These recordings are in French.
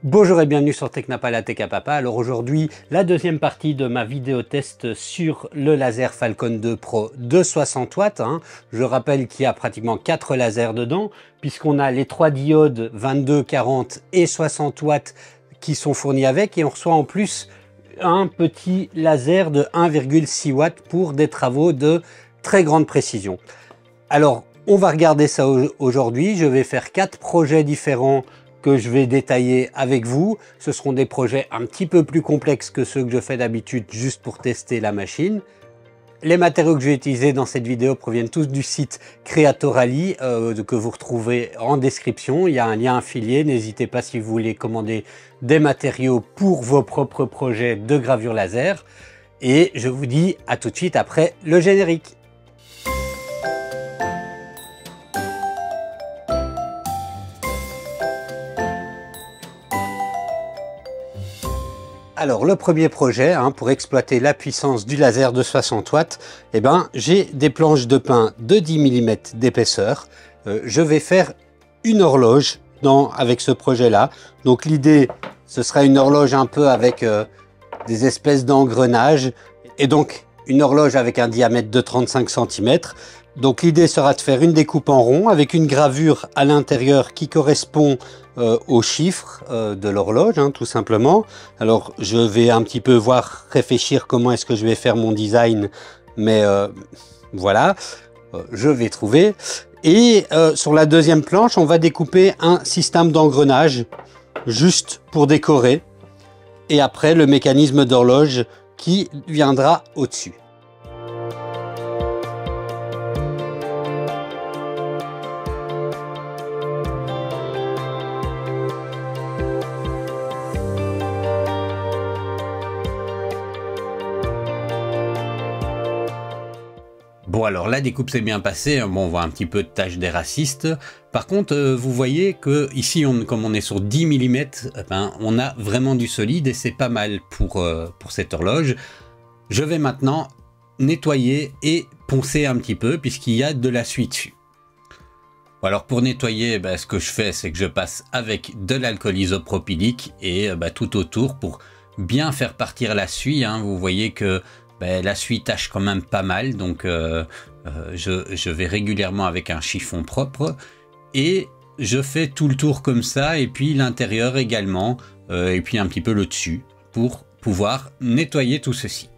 Bonjour et bienvenue sur Technapa, la Tech à Papa. Alors aujourd'hui, la deuxième partie de ma vidéo test sur le laser Falcon 2 Pro de 60 watts. Je rappelle qu'il y a pratiquement 4 lasers dedans, puisqu'on a les 3 diodes 22, 40 et 60 watts qui sont fournis avec, et on reçoit en plus un petit laser de 1,6 watts pour des travaux de très grande précision. Alors, on va regarder ça aujourd'hui. Je vais faire 4 projets différents que je vais détailler avec vous. Ce seront des projets un petit peu plus complexes que ceux que je fais d'habitude juste pour tester la machine. Les matériaux que je vais utiliser dans cette vidéo proviennent tous du site Creatorally que vous retrouvez en description. Il y a un lien affilié. N'hésitez pas si vous voulez commander des matériaux pour vos propres projets de gravure laser. Et je vous dis à tout de suite après le générique. Alors le premier projet, pour exploiter la puissance du laser de 60 watts, j'ai des planches de pin de 10 mm d'épaisseur. Je vais faire une horloge avec ce projet-là. Donc l'idée, ce sera une horloge un peu avec des espèces d'engrenages. Et donc une horloge avec un diamètre de 35 cm. Donc l'idée sera de faire une découpe en rond avec une gravure à l'intérieur qui correspond aux chiffres de l'horloge, tout simplement. Alors je vais un petit peu réfléchir comment est-ce que je vais faire mon design, mais voilà, je vais trouver. Et sur la deuxième planche, on va découper un système d'engrenage juste pour décorer. Et après, le mécanisme d'horloge qui viendra au-dessus. Bon, alors la découpe s'est bien passée. Bon, on voit un petit peu de taches des racistes. Par contre, vous voyez que ici, comme on est sur 10 mm, on a vraiment du solide et c'est pas mal pour cette horloge. Je vais maintenant nettoyer et poncer un petit peu puisqu'il y a de la suie dessus. Alors pour nettoyer, ce que je fais, c'est que je passe avec de l'alcool isopropylique et tout autour pour bien faire partir la suie. Vous voyez que la suie tâche quand même pas mal, donc je vais régulièrement avec un chiffon propre et je fais tout le tour comme ça, et puis l'intérieur également, et puis un petit peu le dessus pour pouvoir nettoyer tout ceci.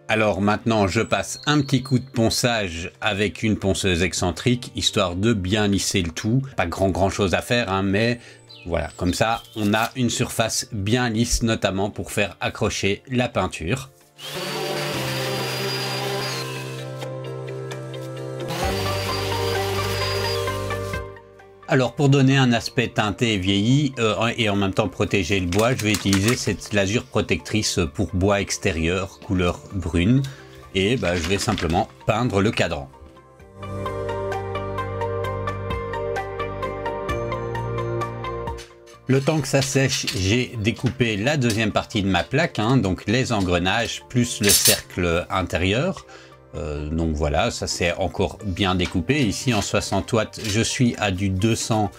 Alors maintenant, je passe un petit coup de ponçage avec une ponceuse excentrique, histoire de bien lisser le tout. Pas grand chose à faire, mais voilà, comme ça, on a une surface bien lisse, notamment pour faire accrocher la peinture. Alors pour donner un aspect teinté et vieilli et en même temps protéger le bois, je vais utiliser cette lasure protectrice pour bois extérieur couleur brune et je vais simplement peindre le cadran. Le temps que ça sèche, j'ai découpé la deuxième partie de ma plaque, donc les engrenages plus le cercle intérieur. Donc voilà, ça c'est encore bien découpé. Ici en 60 watts, je suis à du 200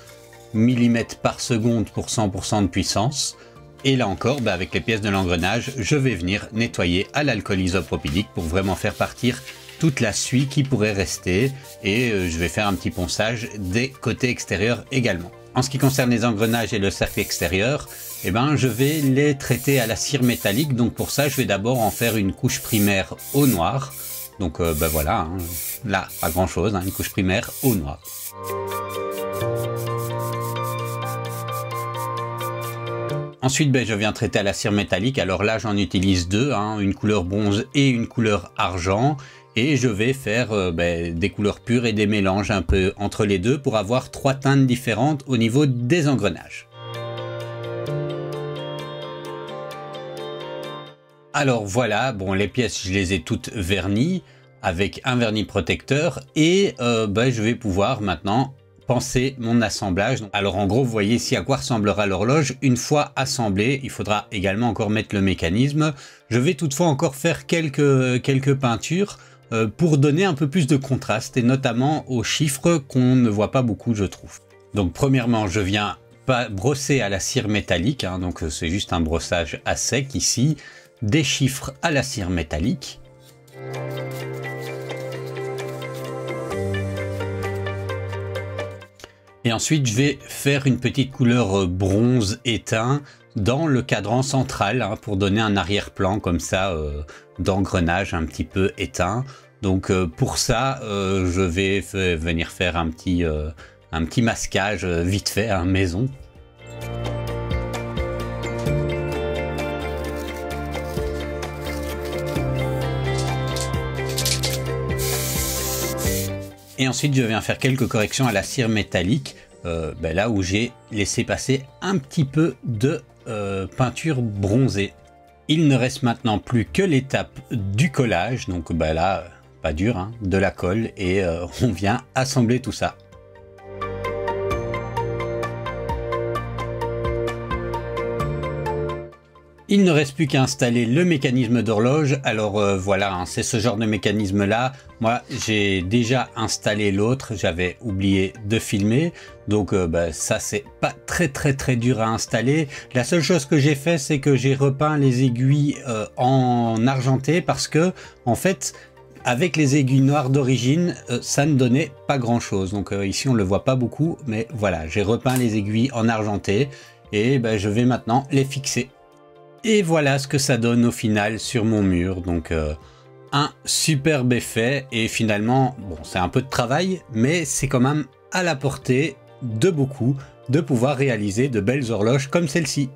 mm par seconde pour 100% de puissance. Et là encore, avec les pièces de l'engrenage, je vais venir nettoyer à l'alcool isopropylique pour vraiment faire partir toute la suie qui pourrait rester. Et je vais faire un petit ponçage des côtés extérieurs également. En ce qui concerne les engrenages et le cercle extérieur, je vais les traiter à la cire métallique. Donc pour ça, je vais d'abord en faire une couche primaire au noir. Donc voilà, là, pas grand chose, une couche primaire au noir. Ensuite, je viens traiter à la cire métallique. Alors là, j'en utilise deux, une couleur bronze et une couleur argent. Et je vais faire des couleurs pures et des mélanges un peu entre les deux pour avoir 3 teintes différentes au niveau des engrenages. Alors voilà, les pièces, je les ai toutes vernies avec un vernis protecteur et je vais pouvoir maintenant penser mon assemblage. Alors en gros, vous voyez ici à quoi ressemblera l'horloge. Une fois assemblée, il faudra également encore mettre le mécanisme. Je vais toutefois encore faire quelques peintures pour donner un peu plus de contraste et notamment aux chiffres qu'on ne voit pas beaucoup, je trouve. Donc premièrement, je viens brosser à la cire métallique, hein, donc c'est juste un brossage à sec ici, des chiffres à la cire métallique. Et ensuite, je vais faire une petite couleur bronze éteint dans le cadran central, hein, pour donner un arrière-plan comme ça d'engrenage un petit peu éteint. Donc pour ça, je vais venir faire un petit masquage vite fait à maison. Et ensuite, je viens faire quelques corrections à la cire métallique, là où j'ai laissé passer un petit peu de peinture bronzée. Il ne reste maintenant plus que l'étape du collage, donc là, pas dur, hein, de la colle, et on vient assembler tout ça. Il ne reste plus qu'à installer le mécanisme d'horloge. Alors voilà, hein, c'est ce genre de mécanisme là. Moi j'ai déjà installé l'autre, j'avais oublié de filmer. Donc ça c'est pas très dur à installer. La seule chose que j'ai fait, c'est que j'ai repeint les aiguilles en argenté parce que en fait avec les aiguilles noires d'origine, ça ne donnait pas grand chose. Donc ici on le voit pas beaucoup, mais voilà, j'ai repeint les aiguilles en argenté et je vais maintenant les fixer. Et voilà ce que ça donne au final sur mon mur. Donc un superbe effet, et finalement, bon, c'est un peu de travail, mais c'est quand même à la portée de beaucoup de pouvoir réaliser de belles horloges comme celle-ci.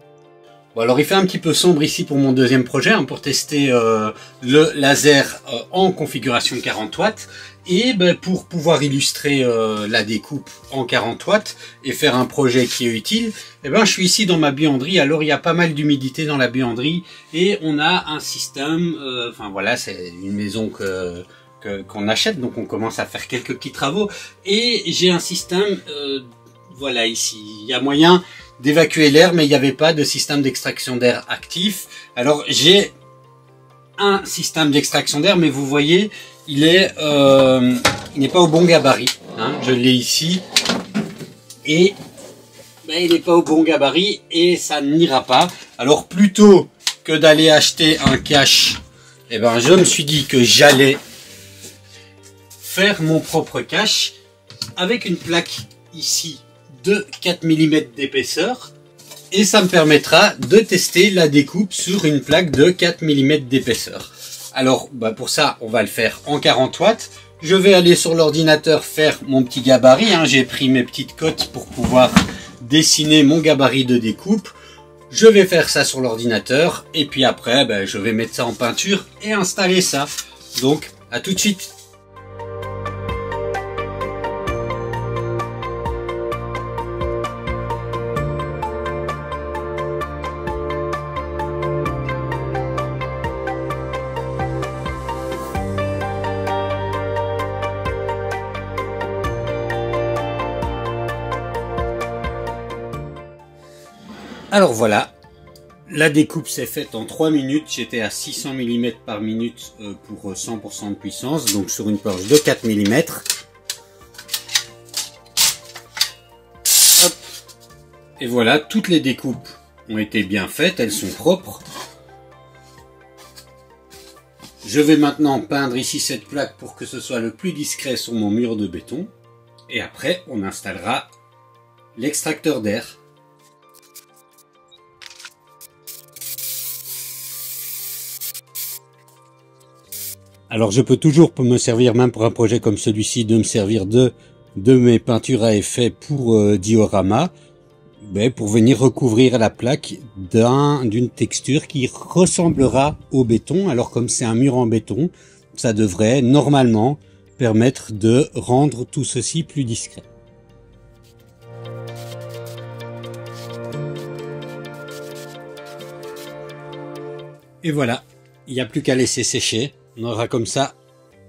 Bon, alors il fait un petit peu sombre ici pour mon deuxième projet, hein, pour tester le laser en configuration 40 watts. Et pour pouvoir illustrer la découpe en 40 watts et faire un projet qui est utile, je suis ici dans ma buanderie. Alors il y a pas mal d'humidité dans la buanderie et on a un système, enfin voilà, c'est une maison qu'on achète, donc on commence à faire quelques petits travaux. Et j'ai un système, voilà ici, il y a moyen d'évacuer l'air, mais il n'y avait pas de système d'extraction d'air actif. Alors j'ai un système d'extraction d'air, mais vous voyez, il n'est pas au bon gabarit, hein. Je l'ai ici et il n'est pas au bon gabarit et ça n'ira pas. Alors plutôt que d'aller acheter un cache, je me suis dit que j'allais faire mon propre cache avec une plaque ici de 4 mm d'épaisseur, et ça me permettra de tester la découpe sur une plaque de 4 mm d'épaisseur. Alors pour ça on va le faire en 40 watts. Je vais aller sur l'ordinateur faire mon petit gabarit, hein. J'ai pris mes petites cotes pour pouvoir dessiner mon gabarit de découpe. Je vais faire ça sur l'ordinateur et puis après je vais mettre ça en peinture et installer ça. Donc à tout de suite. Alors voilà, la découpe s'est faite en 3 minutes, j'étais à 600 mm par minute pour 100% de puissance, donc sur une planche de 4 mm. Hop. Et voilà, toutes les découpes ont été bien faites, elles sont propres. Je vais maintenant peindre ici cette plaque pour que ce soit le plus discret sur mon mur de béton. Et après, on installera l'extracteur d'air. Alors je peux toujours me servir, même pour un projet comme celui-ci, de me servir de mes peintures à effet pour diorama, pour venir recouvrir la plaque d'une texture qui ressemblera au béton. Alors comme c'est un mur en béton, ça devrait normalement permettre de rendre tout ceci plus discret. Et voilà, il n'y a plus qu'à laisser sécher. On aura comme ça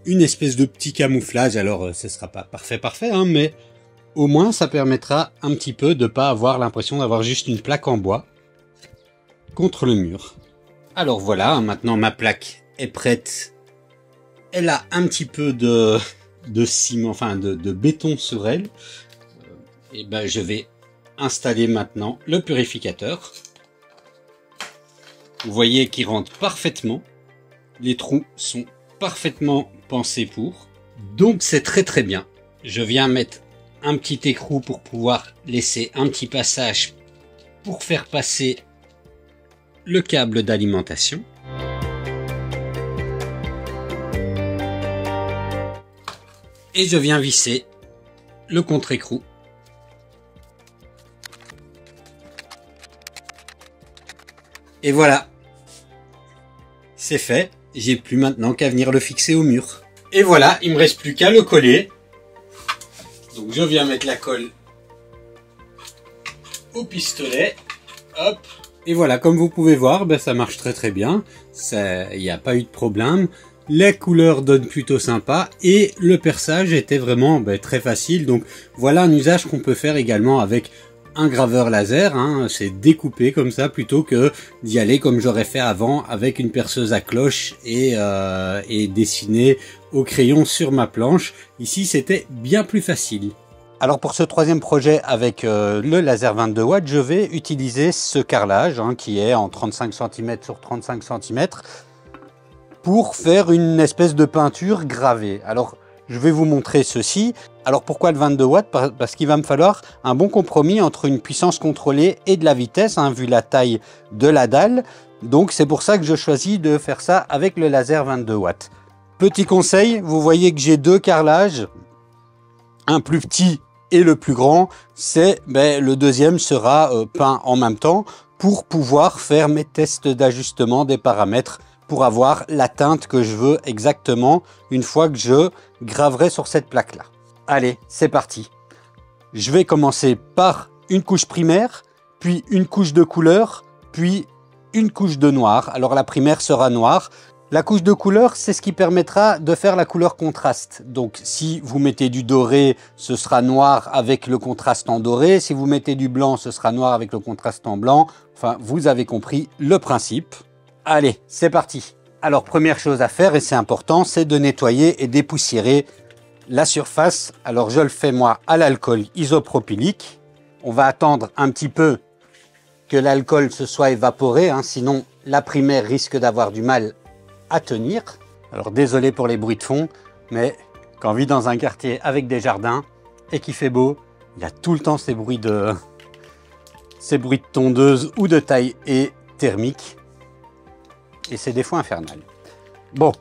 une espèce de petit camouflage. Alors ce sera pas parfait, hein, mais au moins ça permettra un petit peu de pas avoir l'impression d'avoir juste une plaque en bois contre le mur. Alors voilà, maintenant ma plaque est prête elle a un petit peu de ciment, enfin de béton sur elle. Et ben je vais installer maintenant le purificateur. Vous voyez qu'il rentre parfaitement. Les trous sont parfaitement pensés pour. Donc c'est très très bien. Je viens mettre un petit écrou pour pouvoir laisser un petit passage pour faire passer le câble d'alimentation. Et je viens visser le contre-écrou. Et voilà, c'est fait. J'ai plus maintenant qu'à venir le fixer au mur. Et voilà, il me reste plus qu'à le coller. Donc je viens mettre la colle au pistolet. Hop. Et voilà, comme vous pouvez voir, ben, ça marche très très bien. Il n'y a pas eu de problème. Les couleurs donnent plutôt sympa et le perçage était vraiment très facile. Donc voilà un usage qu'on peut faire également avec un graveur laser, hein. C'est découpé comme ça plutôt que d'y aller comme j'aurais fait avant avec une perceuse à cloche et dessiner au crayon sur ma planche. Ici c'était bien plus facile. Alors pour ce troisième projet avec le laser 22 watts, je vais utiliser ce carrelage hein, qui est en 35 cm sur 35 cm pour faire une espèce de peinture gravée. Alors je vais vous montrer ceci. Alors pourquoi le 22 watts? Parce qu'il va me falloir un bon compromis entre une puissance contrôlée et de la vitesse, hein, vu la taille de la dalle. Donc c'est pour ça que je choisis de faire ça avec le laser 22 watts. Petit conseil, vous voyez que j'ai deux carrelages, un plus petit et le plus grand. C'est le deuxième sera peint en même temps pour pouvoir faire mes tests d'ajustement des paramètres pour avoir la teinte que je veux exactement une fois que je graverai sur cette plaque là. Allez, c'est parti. Je vais commencer par une couche primaire, puis une couche de couleur, puis une couche de noir. Alors la primaire sera noire. La couche de couleur, c'est ce qui permettra de faire la couleur contraste. Donc si vous mettez du doré, ce sera noir avec le contraste en doré. Si vous mettez du blanc, ce sera noir avec le contraste en blanc. Enfin, vous avez compris le principe. Allez, c'est parti. Alors première chose à faire, et c'est important, c'est de nettoyer et dépoussiérer la surface. Alors je le fais moi à l'alcool isopropylique. On va attendre un petit peu que l'alcool se soit évaporé, hein, sinon la primaire risque d'avoir du mal à tenir. Alors désolé pour les bruits de fond, mais quand on vit dans un quartier avec des jardins et qu'il fait beau, il y a tout le temps ces bruits de tondeuse ou de taille et thermique. Et c'est des fois infernal. Bon,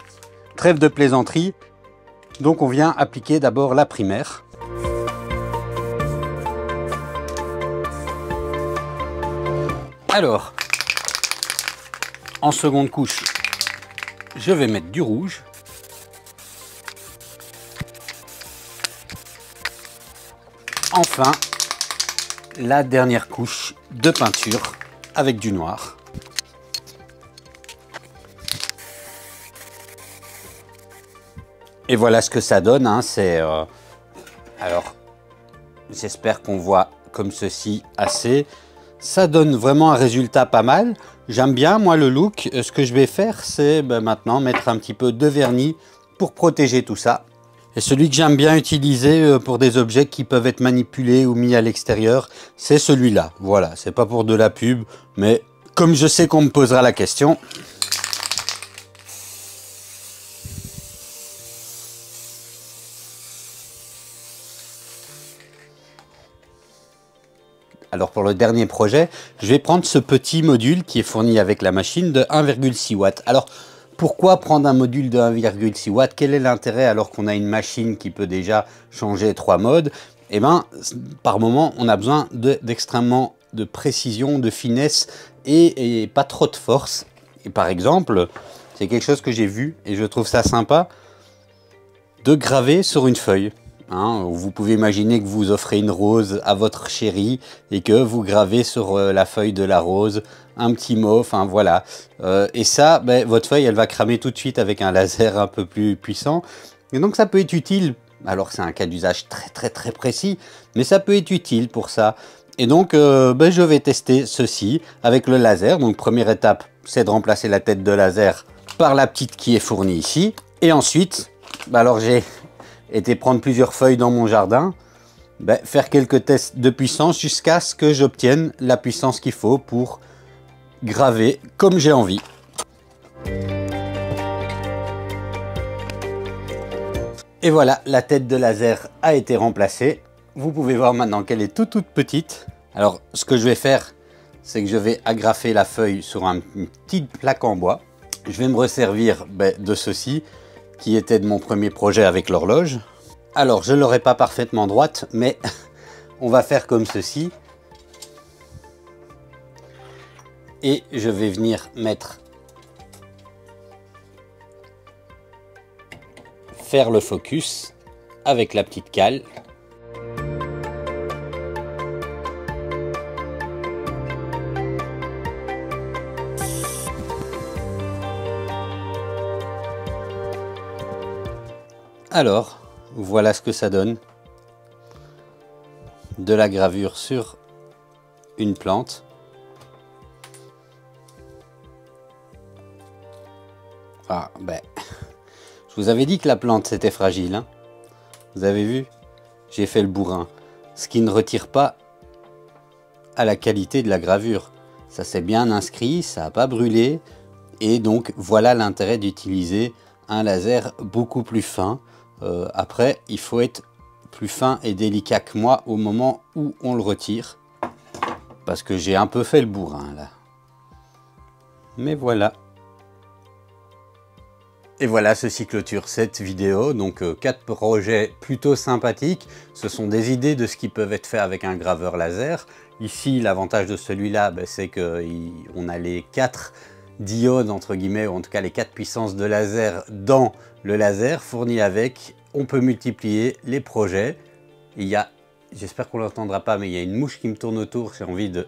trêve de plaisanterie. Donc on vient appliquer d'abord la primaire. Alors, en seconde couche, je vais mettre du rouge. Enfin, la dernière couche de peinture avec du noir. Et voilà ce que ça donne, hein. Alors, j'espère qu'on voit comme ceci assez. Ça donne vraiment un résultat pas mal. J'aime bien, moi, le look. Ce que je vais faire, c'est maintenant mettre un petit peu de vernis pour protéger tout ça. Et celui que j'aime bien utiliser pour des objets qui peuvent être manipulés ou mis à l'extérieur, c'est celui-là. Voilà, c'est pas pour de la pub, mais comme je sais qu'on me posera la question... Alors pour le dernier projet, je vais prendre ce petit module qui est fourni avec la machine de 1,6 watts. Alors pourquoi prendre un module de 1,6 watts? Quel est l'intérêt alors qu'on a une machine qui peut déjà changer 3 modes? Eh bien, par moment, on a besoin d'extrêmement de précision, de finesse et pas trop de force. Et par exemple, c'est quelque chose que j'ai vu et je trouve ça sympa de graver sur une feuille. Hein, vous pouvez imaginer que vous offrez une rose à votre chérie et que vous gravez sur la feuille de la rose un petit mot, enfin voilà. Et ça, votre feuille, elle va cramer tout de suite avec un laser un peu plus puissant. Et donc ça peut être utile. Alors c'est un cas d'usage très précis, mais ça peut être utile pour ça. Et donc je vais tester ceci avec le laser. Donc première étape, c'est de remplacer la tête de laser par la petite qui est fournie ici. Et ensuite, alors j'ai été prendre plusieurs feuilles dans mon jardin, faire quelques tests de puissance jusqu'à ce que j'obtienne la puissance qu'il faut pour graver comme j'ai envie. Et voilà, la tête de laser a été remplacée. Vous pouvez voir maintenant qu'elle est toute petite. Alors ce que je vais faire, c'est que je vais agrafer la feuille sur une petite plaque en bois. Je vais me resservir de ceci, qui était de mon premier projet avec l'horloge. Alors je ne l'aurai pas parfaitement droite, mais on va faire comme ceci. Et je vais venir faire le focus avec la petite cale. Alors, voilà ce que ça donne. De la gravure sur une plante. Ah, je vous avais dit que la plante c'était fragile, hein. Vous avez vu? J'ai fait le bourrin. Ce qui ne retire pas à la qualité de la gravure. Ça s'est bien inscrit, ça n'a pas brûlé. Et donc voilà l'intérêt d'utiliser un laser beaucoup plus fin. Après, il faut être plus fin et délicat que moi au moment où on le retire. Parce que j'ai un peu fait le bourrin là. Mais voilà. Et voilà, ceci clôture cette vidéo. Donc 4 projets plutôt sympathiques. Ce sont des idées de ce qui peuvent être fait avec un graveur laser. Ici, l'avantage de celui-là, c'est qu'on a les 4 diodes, entre guillemets, ou en tout cas les 4 puissances de laser dans le laser fourni avec. On peut multiplier les projets. Il y a, j'espère qu'on ne l'entendra pas, mais il y a une mouche qui me tourne autour. J'ai envie de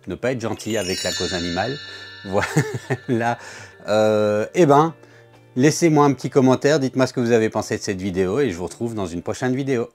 ne pas être gentil avec la cause animale. Voilà. Laissez-moi un petit commentaire, dites-moi ce que vous avez pensé de cette vidéo et je vous retrouve dans une prochaine vidéo.